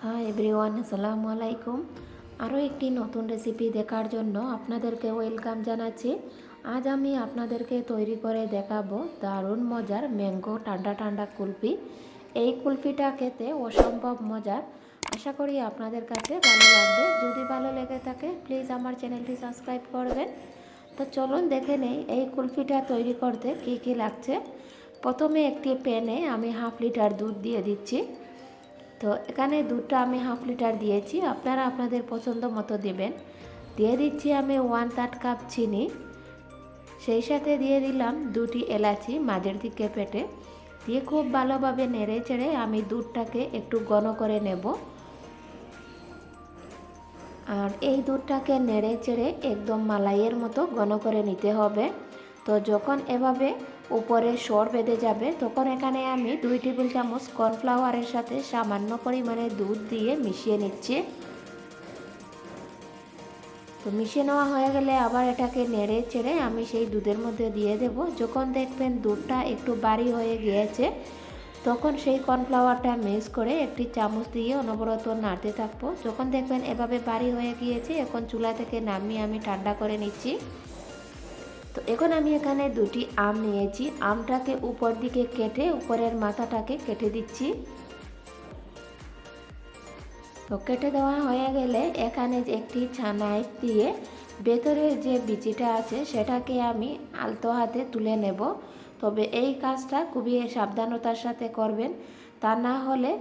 Hi everyone, আসসালামু আলাইকুম। আরও একটি নতুন রেসিপি দেখার জন্য আপনাদেরকে ওয়েলকাম জানাচ্ছি। আজ আমি আপনাদেরকে তৈরি করে দেখাবো দারুণ মজার ম্যাঙ্গো ঠান্ডা ঠান্ডা কুলফি। এই কুলফিটা খেতে অসম্ভব মজার। আশা করি আপনাদের কাছে ভালো লাগবে। যদি ভালো লেগে থাকে প্লিজ আমার চ্যানেলটি সাবস্ক্রাইব করবেন। তো চলুন দেখে নেই এই কুলফিটা তৈরি করতে কী কী লাগছে। প্রথমে একটি প্যানে আমি 1/2 লিটার দুধ দিয়ে দিচ্ছি। তো এখানে দুধটা আমি 1/2 লিটার দিয়েছি, আপনারা আপনাদের পছন্দ মতো দেবেন। দিয়ে দিচ্ছি আমি 1/3 কাপ চিনি, সেই সাথে দিয়ে দিলাম 2টি এলাচি মাঝের দিকে পেটে দিয়ে খুব ভালোভাবে নেড়ে চেড়ে আমি দুধটাকে একটু ঘন করে নেব। আর এই দুধটাকে নেড়ে চেড়ে একদম মালাইয়ের মতো ঘন করে নিতে হবে। তো যখন এভাবে উপরে সর বেঁধে যাবে তখন এখানে আমি 2 টেবিল চামচ কর্নফ্লাওয়ারের সাথে সামান্য পরিমাণে দুধ দিয়ে মিশিয়ে নিচ্ছি। তো মিশিয়ে নেওয়া হয়ে গেলে আবার এটাকে নেড়ে চেড়ে আমি সেই দুধের মধ্যে দিয়ে দেব। যখন দেখবেন দুধটা একটু ভারী হয়ে গিয়েছে তখন সেই কর্নফ্লাওয়ারটা মিক্স করে একটি চামচ দিয়ে অনবরত নাড়তে থাকবো। যখন দেখবেন এভাবে ভারী হয়ে গিয়েছে এখন চুলা থেকে নামিয়ে আমি ঠান্ডা করে নিচ্ছি। তো এখন আমি এখানে 2টি আম নিয়েছি, আমটাকে উপর দিকে কেটে উপরের মাথাটাকে কেটে দিচ্ছি। তো কেটে দেওয়া হয়ে গেলে এখানে একটি নাইফ দিয়ে ভেতরের যে বিচিটা আছে সেটাকে আমি আলতো হাতে তুলে নেব। তবে এই কাজটা খুবই সাবধানতার সাথে করবেন, তা না হলে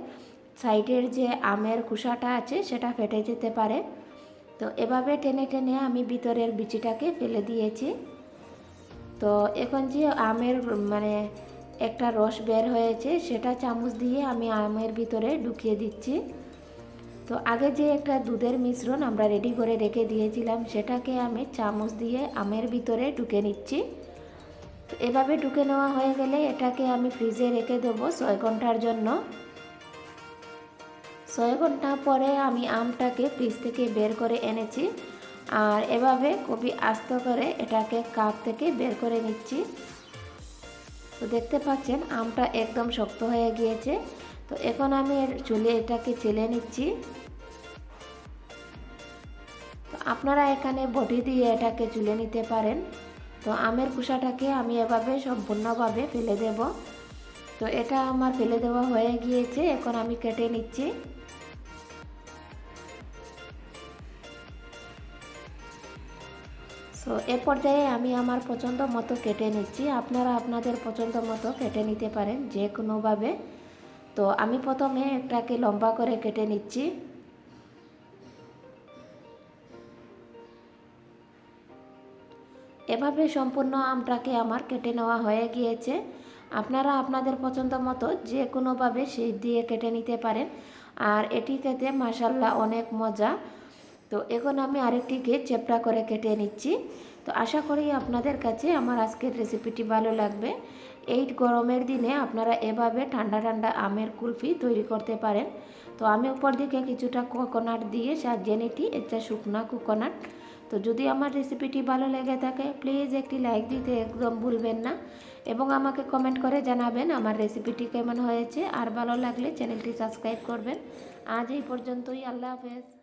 সাইডের যে আমের খোসাটা আছে সেটা ফেটে যেতে পারে। তো এভাবে টেনে টেনে আমি ভিতরের বিচিটাকে ফেলে দিয়েছি। তো এখন যে আমের একটা রস বের হয়েছে সেটা চামচ দিয়ে আমি আমের ভিতরে ঢুকিয়ে দিচ্ছি। তো আগে যে একটা দুধের মিশ্রণ আমরা রেডি করে রেখে দিয়েছিলাম সেটাকে আমি চামচ দিয়ে আমের ভিতরে ঢুকে নিচ্ছি। তো এভাবে ঢুকে নেওয়া হয়ে গেলে এটাকে আমি ফ্রিজে রেখে দেবো 6 ঘন্টার জন্য। 6 ঘন্টা পরে আমি আমটাকে ফ্রিজ থেকে বের করে এনেছি আর এভাবে খুবই আস্তে করে এটাকে কাপ থেকে বের করে নিচ্ছি। তো দেখতে পাচ্ছেন আমটা একদম শক্ত হয়ে গিয়েছে। তো এখন আমি এটাকে চেলে নিচ্ছি। তো আপনারা এখানে বটি দিয়ে এটাকে চুলে নিতে পারেন। তো আমের খোসাটাকে আমি এভাবে সম্পূর্ণভাবে ফেলে দেব। তো এটা আমার ফেলে দেওয়া হয়ে গিয়েছে, এখন আমি কেটে নিচ্ছি। তো এ পর্যায়ে আমি আমার পছন্দ মতো কেটে নিচ্ছি, আপনারা আপনাদের পছন্দ মতো কেটে নিতে পারেন যে কোনোভাবে। তো আমি প্রথমে একটাকে লম্বা করে কেটে নিচ্ছি। এভাবে সম্পূর্ণ আমটাকে আমার কেটে নেওয়া হয়ে গিয়েছে। আপনারা আপনাদের পছন্দ মতো যে কোনোভাবে শেপ দিয়ে কেটে নিতে পারেন। আর এটি খেতে মাশাআল্লাহ অনেক মজা। তো এখন আমি আরেকটিকে চ্যাপ্টা করে কেটে নিচ্ছি। তো আশা করি আপনাদের কাছে আমার আজকের রেসিপিটি ভালো লাগবে। এই গরমের দিনে আপনারা এভাবে ঠান্ডা ঠান্ডা আমের কুলফি তৈরি করতে পারেন। তো আমি উপর দিকে কিছুটা কোকোনাট দিয়ে সাজিয়ে নিচ্ছি, এটা শুকনা কোকোনাট। তো যদি আমার রেসিপিটি ভালো লেগে থাকে প্লিজ একটি লাইক দিতে একদম ভুলবেন না এবং আমাকে কমেন্ট করে জানাবেন আমার রেসিপিটি কেমন হয়েছে। আর ভালো লাগলে চ্যানেলটি সাবস্ক্রাইব করবেন। আজ এই পর্যন্তই, আল্লাহ হাফেজ।